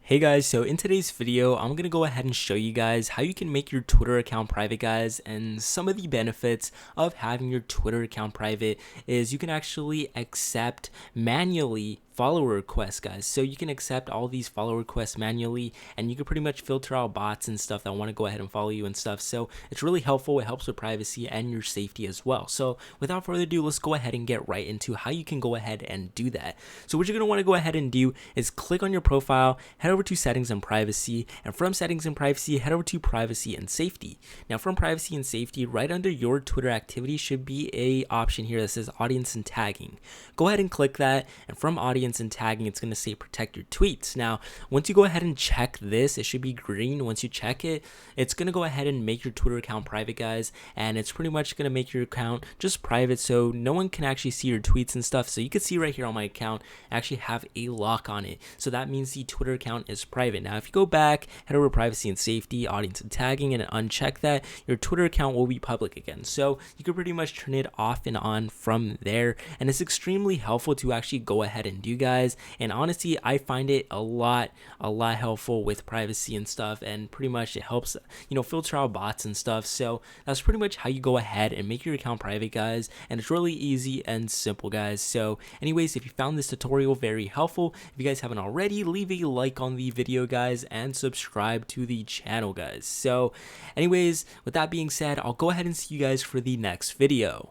Hey guys, so in today's video, I'm going to go ahead and show you guys how you can make your Twitter account private, guys. And some of the benefits of having your Twitter account private is you can actually accept manually follower requests, guys. So you can accept all these follow requests manually, and you can pretty much filter out bots and stuff that want to go ahead and follow you and stuff. So it's really helpful. It helps with privacy and your safety as well. So without further ado, let's go ahead and get right into how you can go ahead and do that. So what you're going to want to go ahead and do is click on your profile, head over to settings and privacy, and from settings and privacy, head over to privacy and safety. Now from privacy and safety, right under your Twitter activity should be a option here that says audience and tagging. Go ahead and click that, and from audience and tagging, it's going to say protect your tweets. Now once you go ahead and check this, it should be green. Once you check it, it's going to go ahead and make your Twitter account private, guys, and it's pretty much going to make your account just private, so no one can actually see your tweets and stuff. So you can see right here on my account, I actually have a lock on it, so that means the Twitter account is private. Now if you go back, head over to privacy and safety, audience and tagging, and uncheck that, your Twitter account will be public again. So you can pretty much turn it off and on from there, and it's extremely helpful to actually go ahead and do, guys. And honestly, I find it a lot helpful with privacy and stuff, and pretty much it helps, filter out bots and stuff. So that's pretty much how you go ahead and make your account private, guys, and it's really easy and simple, guys. So anyways, if you found this tutorial very helpful, if you guys haven't already, leave a like on the video, guys, and subscribe to the channel, guys. So anyways, with that being said, I'll go ahead and see you guys for the next video.